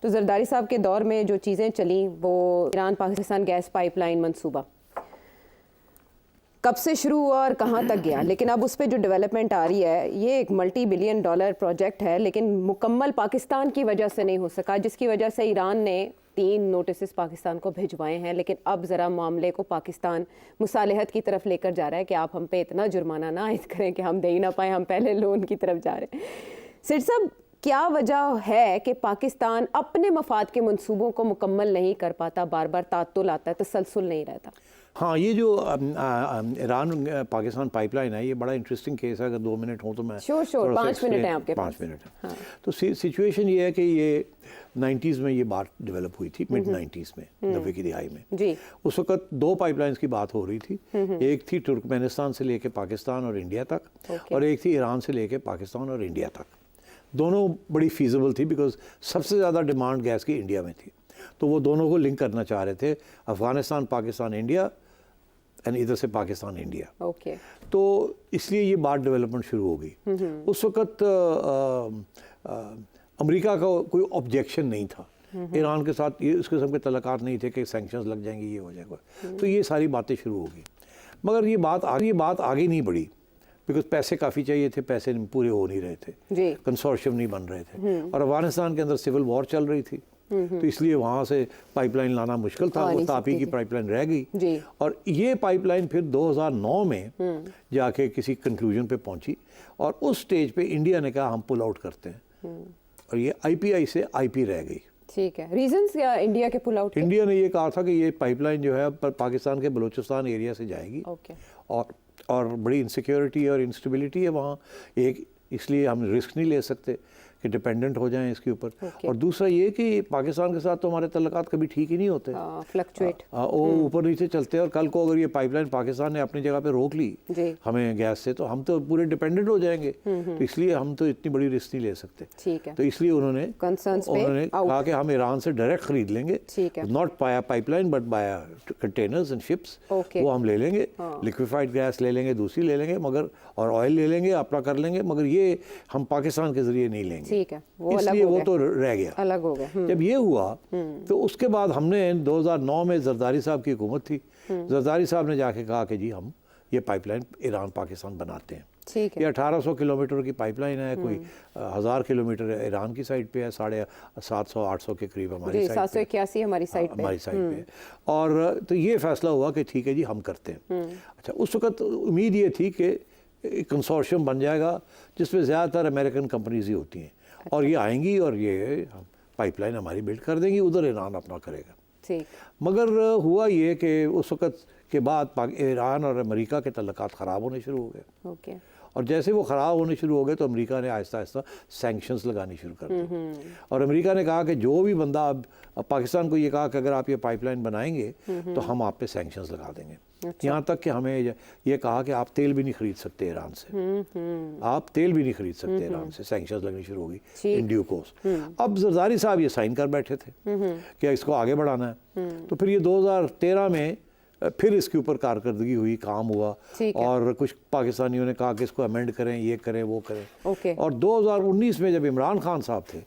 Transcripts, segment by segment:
تو زرداری صاحب کے دور میں جو چیزیں چلیں وہ Iran Pakistan gas pipe line منصوبہ کب سے شروع ہوا اور کہاں تک گیا، لیکن اب اس پہ جو ڈیولپمنٹ آ رہی ہے یہ ایک ملٹی بلین ڈالر پروجیکٹ ہے، لیکن مکمل پاکستان کی وجہ سے نہیں ہو سکا، جس کی وجہ سے ایران نے 3 نوٹسز پاکستان کو بھجوائے ہیں. لیکن اب ذرا معاملے کو پاکستان مصالحت کی طرف لے کر جا رہا ہے کہ آپ ہم پہ اتنا جرمانہ نہ عائد کریں کہ ہم دے ہی نہ پائیں، ہم پہلے لون کی طرف جا رہے ہیں. سیٹھ صاحب، کیا وجہ ہے کہ پاکستان اپنے مفاد کے منصوبوں کو مکمل نہیں کر پاتا، بار بار تعطل آتا ہے، تسلسل نہیں رہتا؟ ہاں، یہ جو ایران پاکستان پائپ لائن ہے یہ بڑا انٹرسٹنگ کیس ہے. اگر 2 منٹ ہوں تو میں شور 5 منٹ ہیں آپ کے پاس. 5 منٹ. تو سچویشن یہ ہے کہ یہ 90s میں یہ بات ڈیولپ ہوئی تھی، مڈ 90s میں، 90 کی دہائی میں. جی. اس وقت 2 پائپ لائنز کی بات ہو رہی تھی. ایک تھی ترکمانستان سے لے کے پاکستان اور انڈیا تک، اور ایک تھی ایران سے لے کے پاکستان اور انڈیا تک. دونوں بڑی فیزیبل تھی بیکاز سب سے زیادہ ڈیمانڈ گیس کی انڈیا میں تھی. تو وہ دونوں کو لنک کرنا چاہ رہے تھے، افغانستان پاکستان انڈیا، اینڈ ادھر سے پاکستان انڈیا. تو اس لیے یہ بات ڈیولپمنٹ شروع ہو گئی. اس وقت امریکہ کا کوئی آبجیکشن نہیں تھا ایران کے ساتھ، یہ اس قسم کے تعلقات نہیں تھے کہ سینکشنز لگ جائیں گے، یہ ہو جائے گا. تو یہ ساری باتیں شروع ہو گئی. مگر یہ بات آگے نہیں بڑھی بیکاز پیسے کافی چاہیے تھے، پیسے پورے ہو نہیں رہے تھے، کنسورشیم نہیں بن رہے تھے، اور افغانستان کے اندر سول وار چل رہی تھی. تو اس لیے وہاں سے پائپ لائن لانا مشکل تھا. وہ تاپی کی پائپ لائن رہ گئی، اور یہ پائپ لائن پھر 2009 میں جا کے کسی کنکلوژن پہ پہنچی، اور اس سٹیج پہ انڈیا نے کہا ہم پل آؤٹ کرتے ہیں، اور یہ آئی پی آئی سے آئی پی رہ گئی. ٹھیک ہے. ریزنز کیا انڈیا کے پل آؤٹ؟ انڈیا نے یہ کہا تھا کہ یہ پائپ لائن جو ہے پاکستان کے بلوچستان ایریا سے جائے گی، اور بڑی انسیکیورٹی اور انسٹیبلٹی ہے وہاں. ایک اس لیے ہم رسک نہیں لے سکتے کہ ڈیپینڈنٹ ہو جائیں اس کے اوپر. اور دوسرا یہ کہ پاکستان کے ساتھ تو ہمارے تعلقات کبھی ٹھیک ہی نہیں ہوتے، فلکچویٹ، وہ اوپر نیچے چلتے ہیں. اور کل کو اگر یہ پائپ لائن پاکستان نے اپنی جگہ پہ روک لی ہمیں گیس سے، تو ہم تو پورے ڈیپینڈنٹ ہو جائیں گے. تو اس لیے ہم تو اتنی بڑی رسک نہیں لے سکتے. تو اس لیے انہوں نے کہا کہ ہم ایران سے ڈائریکٹ خرید لیں گے، ناٹ بایا پائپ لائن بٹ بایا کنٹینرز اینڈ شپس. وہ ہم لے لیں گے، لیکویفائڈ گیس لے لیں گے، دوسری لے لیں گے، مگر اور آئل لے لیں گے، اپنا کر لیں گے، مگر یہ ہم پاکستان کے ذریعے نہیں لیں گے. اس لیے وہ تو رہ گیا، الگ ہو گیا. جب یہ ہوا تو اس کے بعد ہم نے 2009 میں زرداری صاحب کی حکومت تھی. زرداری صاحب نے جا کے کہا کہ جی ہم یہ پائپ لائن ایران پاکستان بناتے ہیں. یہ 1800 کلومیٹر کی پائپ لائن ہے، کوئی 1000 کلومیٹر ایران کی سائڈ پہ ہے، 750-800 کے قریب ہماری سائڈ 781 ہماری سائڈ پہ. اور تو یہ فیصلہ ہوا کہ ٹھیک ہے جی ہم کرتے ہیں. اچھا، اس وقت امید یہ تھی کہ کنسورشیم بن جائے گا جس میں زیادہ تر امریکن کمپنیز ہی ہوتی ہیں، اور یہ آئیں گی اور یہ پائپ لائن ہماری بلڈ کر دیں گی، ادھر ایران اپنا کرے گا. مگر ہوا یہ کہ اس وقت کے بعد ایران اور امریکہ کے تعلقات خراب ہونے شروع ہو گئے. اور جیسے وہ خراب ہونے شروع ہو گئے تو امریکہ نے آہستہ آہستہ سینکشنز لگانی شروع کر دی. اور امریکہ نے کہا کہ جو بھی بندہ اب پاکستان کو یہ کہا کہ اگر آپ یہ پائپ لائن بنائیں گے تو ہم آپ پہ سینکشنز لگا دیں گے. یہاں تک کہ ہمیں یہ کہا کہ آپ تیل بھی نہیں خرید سکتے ایران سے، آپ تیل بھی نہیں خرید سکتے ایران سے. سینکشنز لگنی شروع ہو گئی ان ڈیو کورس. اب زرداری صاحب یہ سائن کر بیٹھے تھے کہ اس کو آگے بڑھانا ہے. تو پھر یہ 2013 میں پھر اس کے اوپر کارکردگی ہوئی، کام ہوا، اور کچھ پاکستانیوں نے کہا کہ اس کو امینڈ کریں، یہ کریں، وہ کریں. اور 2019 میں جب عمران خان صاحب تھے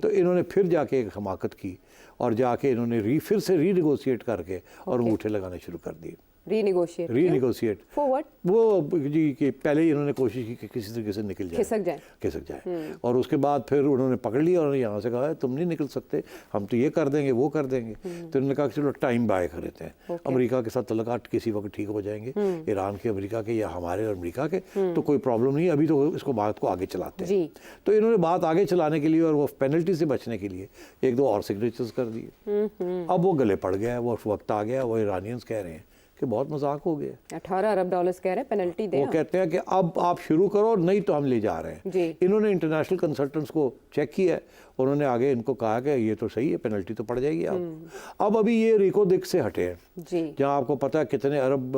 تو انہوں نے پھر جا کے ایک حماقت کی، اور جا کے انہوں نے پھر سے ری نیگوشیٹ کر کے اور انگوٹھے لگانے شروع کر دیے. ری نیگوشیٹ وہ جی کہ پہلے ہی انہوں نے کوشش کی کہ کسی طریقے سے نکل جائے، کھسک جائے. اور اس کے بعد پھر انہوں نے پکڑ لیا اور یہاں سے کہا تم نہیں نکل سکتے، ہم تو یہ کر دیں گے، وہ کر دیں گے. تو انہوں نے کہا کہ چلو ٹائم بائے کرتے ہیں، امریکہ کے ساتھ تعلقات کسی وقت ٹھیک ہو جائیں گے، ایران کے، امریکہ کے، یا ہمارے اور امریکہ کے، تو کوئی پرابلم نہیں، ابھی تو اس کو بات کو آگے چلاتے ہیں. تو انہوں نے بات آگے چلانے کے لیے اور وہ پینلٹی سے بچنے کے لیے 1-2 اور سگنیچرز کر دیے. اب وہ گلے پڑ گیا، وہ وقت آ گیا، وہ ایرانینز کہہ رہے ہیں کہ بہت مذاق ہو گیا، 18 ارب ڈالرز کہہ رہے ہیں پینلٹی دیں. وہ کہتے ہیں کہ اب آپ شروع کرو، نہیں تو ہم لے جا رہے ہیں. انہوں نے انٹرنیشنل کنسلٹنٹس کو چیک کیا ہے، انہوں نے آگے ان کو کہا کہ یہ تو صحیح ہے، پینلٹی تو پڑ جائے گی. اب ابھی یہ ریکو دک سے ہٹے ہیں، جہاں آپ کو پتہ ہے کتنے ارب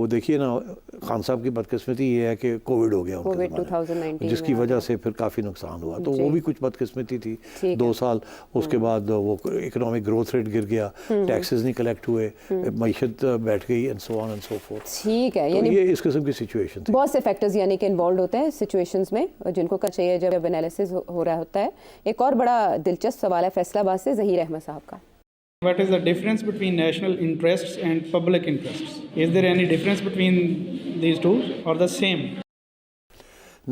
وہ دیکھیے نا خان صاحب کی بدقسمتی یہ ہے کہ کووڈ ہو گیا ان کے کووڈ زمانے میں، 2019 جس کی وجہ سے پھر کافی نقصان ہوا، تو وہ بھی کچھ بدقسمتی تھی۔ ٹھیک 2 سال اس کے بعد وہ اکنامک گروتھ ریٹ گر گیا، ٹیکسز نہیں کلیکٹ ہوئے، معیشت بیٹھ گئی، and so on and so forth. ٹھیک ہے، تو یعنی یہ اس قسم کی سچویشن تھی۔ بہت سے فیکٹرز یعنی کہ انوالوڈ ہوتے ہیں سچویشنز میں، جن کو کرنا چاہیے جب انالیسز ہو رہا ہوتا ہے۔ ایک اور بڑا دلچسپ سوال ہے فیصلہ آباد سے ظہیر احمد صاحب کا۔ What is the difference between national interests and public interests? Is there any difference between these two or the same?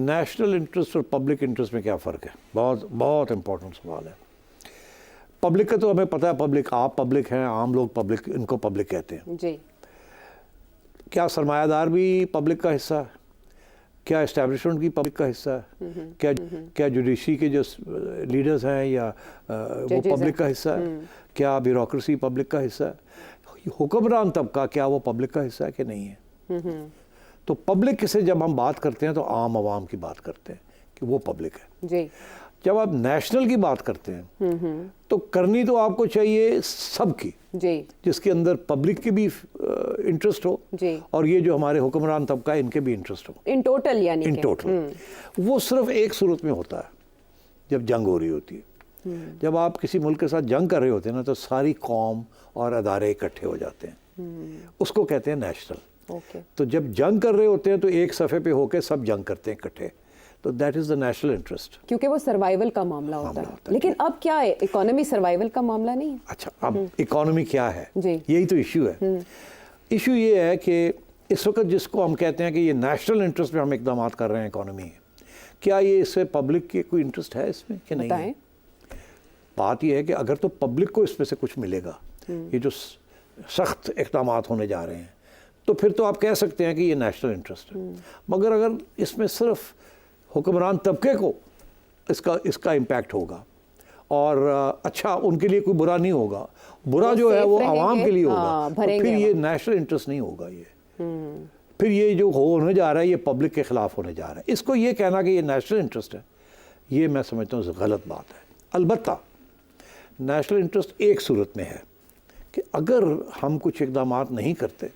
National interest اور پبلک انٹرسٹ میں کیا فرق ہے؟ بہت بہت امپورٹنٹ سوال ہے۔ پبلک کا تو ہمیں پتہ ہے، پبلک آپ پبلک ہیں، عام لوگ پبلک، ان کو پبلک کہتے ہیں۔ جی، کیا سرمایہ دار بھی پبلک کا حصہ ہے؟ کیا اسٹیبلشمنٹ کی پبلک کا حصہ ہے؟ کیا جوڈیشری کے جو لیڈرز ہیں یا وہ پبلک کا حصہ ہے؟ کیا بیوروکریسی پبلک کا حصہ ہے؟ حکمران طبقہ کیا وہ پبلک کا حصہ ہے کہ نہیں ہے؟ تو پبلک سے جب ہم بات کرتے ہیں تو عام عوام کی بات کرتے ہیں کہ وہ پبلک ہے۔ جی، جب آپ نیشنل کی بات کرتے ہیں تو کرنی تو آپ کو چاہیے سب کی، جی، جس کے اندر پبلک کی بھی انٹرسٹ ہو جی، اور یہ جو ہمارے حکمران طبقہ ہے ان کے بھی انٹرسٹ ہو، ان ٹوٹل یعنی ان کہ ٹوٹل۔ وہ صرف ایک صورت میں ہوتا ہے، جب جنگ ہو رہی ہوتی ہے۔ جب آپ کسی ملک کے ساتھ جنگ کر رہے ہوتے ہیں نا، تو ساری قوم اور ادارے اکٹھے ہو جاتے ہیں، اس کو کہتے ہیں نیشنل۔ اوکے، تو جب جنگ کر رہے ہوتے ہیں تو ایک صفحے پہ ہو کے سب جنگ کرتے ہیں اکٹھے، تو that is the national interest. کیونکہ وہ سروائیول کا معاملہ ہوتا ہے، لیکن اب کیا ہے، اکانومی سروائیول کا معاملہ نہیں ہے۔ اچھا، اب اکانومی کیا ہے؟ جی، یہی تو ایشو ہے۔ ایشو یہ ہے کہ اس وقت جس کو ہم کہتے ہیں کہ یہ نیشنل انٹرسٹ میں ہم اقدامات کر رہے ہیں اکانومی ہے، کیا یہ اس سے پبلک کے کوئی انٹرسٹ ہے اس میں کہ نہیں ہے؟ بتائیں۔ بات یہ ہے کہ اگر تو پبلک کو اس میں سے کچھ ملے گا، یہ جو سخت اقدامات ہونے جا رہے ہیں، تو پھر تو آپ کہہ سکتے ہیں کہ یہ نیشنل انٹرسٹ ہے۔ مگر اگر اس میں صرف حکمران طبقے کو اس کا امپیکٹ ہوگا اور اچھا ان کے لیے کوئی برا نہیں ہوگا، برا جو ہے وہ عوام کے لیے ہوگا، تو پھر یہ نیشنل انٹرسٹ نہیں ہوگا۔ یہ پھر یہ جو ہونے جا رہا ہے یہ پبلک کے خلاف ہونے جا رہا ہے۔ اس کو یہ کہنا کہ یہ نیشنل انٹرسٹ ہے، یہ میں سمجھتا ہوں غلط بات ہے۔ البتہ نیشنل انٹرسٹ ایک صورت میں ہے کہ اگر ہم کچھ اقدامات نہیں کرتے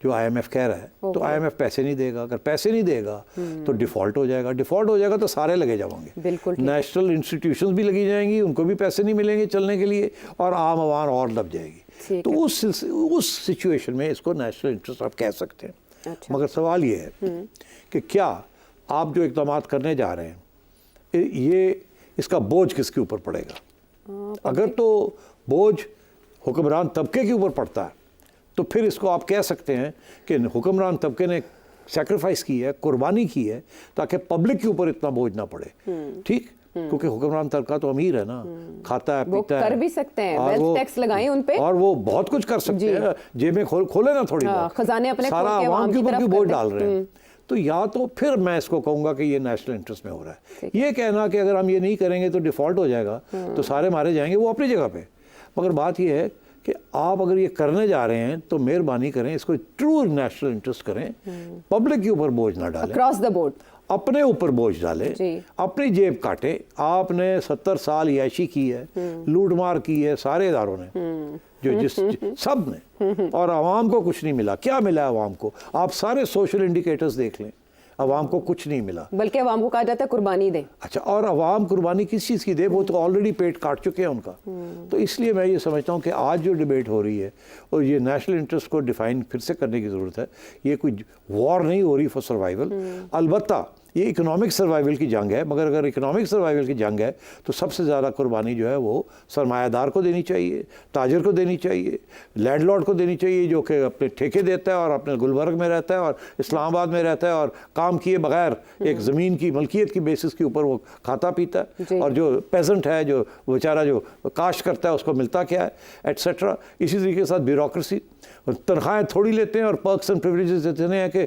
جو آئی ایم ایف کہہ رہا ہے، تو آئی ایم ایف پیسے نہیں دے گا، اگر پیسے نہیں دے گا تو ڈیفالٹ ہو جائے گا، ڈیفالٹ ہو جائے گا تو سارے لگے جاؤں گے، بالکل نیشنل انسٹیٹیوشنز بھی لگی جائیں گی، ان کو بھی پیسے نہیں ملیں گے چلنے کے لیے، اور عام عوام اور دب جائے گی۔ تو اس سچویشن میں اس کو نیشنل انٹرسٹ آپ کہہ سکتے ہیں۔ مگر سوال یہ ہے کہ کیا آپ جو اقدامات کرنے جا رہے ہیں یہ اس کا بوجھ کس کے اوپر پڑے گا؟ اگر تو بوجھ حکمران طبقے کے اوپر پڑتا ہے تو پھر اس کو آپ کہہ سکتے ہیں کہ حکمران طبقے نے سیکریفائس کی ہے، قربانی کی ہے، تاکہ پبلک کے اوپر اتنا بوجھ نہ پڑے۔ ٹھیک، کیونکہ حکمران طبقہ تو امیر ہے نا، کھاتا ہے، پیتا ہے، کر بھی سکتے ہیں، ویلتھ ٹیکس لگائیں ان پہ، اور وہ بہت کچھ کر سکتے ہیں، جیبیں کھولے نا تھوڑی بہت، خزانے اپنے سارا عوام کے اوپر کیوں بوجھ ڈال رہے ہیں؟ تو یا تو پھر میں اس کو کہوں گا کہ یہ نیشنل انٹرسٹ میں ہو رہا ہے۔ یہ کہنا کہ اگر ہم یہ نہیں کریں گے تو ڈیفالٹ ہو جائے گا تو سارے مارے جائیں گے، وہ اپنی جگہ پہ۔ مگر بات یہ ہے کہ آپ اگر یہ کرنے جا رہے ہیں تو مہربانی کریں اس کو ٹرو نیشنل انٹرسٹ کریں، پبلک کے اوپر بوجھ نہ ڈالیں، اکراس دا بورڈ اپنے اوپر بوجھ ڈالیں، اپنی جیب کاٹے۔ آپ نے 70 سال عیاشی کی ہے، لوٹ مار کی ہے سارے اداروں نے، سب نے، اور عوام کو کچھ نہیں ملا۔ کیا ملا عوام کو؟ آپ سارے سوشل انڈیکیٹرز دیکھ لیں، عوام کو کچھ نہیں ملا، بلکہ عوام کو کہا جاتا ہے قربانی دیں۔ اچھا، اور عوام قربانی کس چیز کی دے؟ وہ تو آلریڈی پیٹ کاٹ چکے ہیں ان کا۔ تو اس لیے میں یہ سمجھتا ہوں کہ آج جو ڈیبیٹ ہو رہی ہے اور یہ نیشنل انٹرسٹ کو ڈیفائن پھر سے کرنے کی ضرورت ہے۔ یہ کوئی وار نہیں ہو رہی فار سروائیول، البتہ یہ اکنامک سروائیول کی جنگ ہے۔ مگر اگر اکنامک سروائیول کی جنگ ہے تو سب سے زیادہ قربانی جو ہے وہ سرمایہ دار کو دینی چاہیے، تاجر کو دینی چاہیے، لینڈ لارڈ کو دینی چاہیے جو کہ اپنے ٹھیکے دیتا ہے اور اپنے گلبرگ میں رہتا ہے اور اسلام آباد میں رہتا ہے اور کام کیے بغیر ایک زمین کی ملکیت کی بیسس کے اوپر وہ کھاتا پیتا ہے، اور جو پیزنٹ ہے، جو بیچارہ جو کاشت کرتا ہے، اس کو ملتا کیا ہے، ایٹسیٹرا۔ اسی طریقے کے ساتھ بیوروکریسی، تنخواہیں تھوڑی لیتے ہیں اور پرکس اینڈ پریویلیجز دیتے ہیں کہ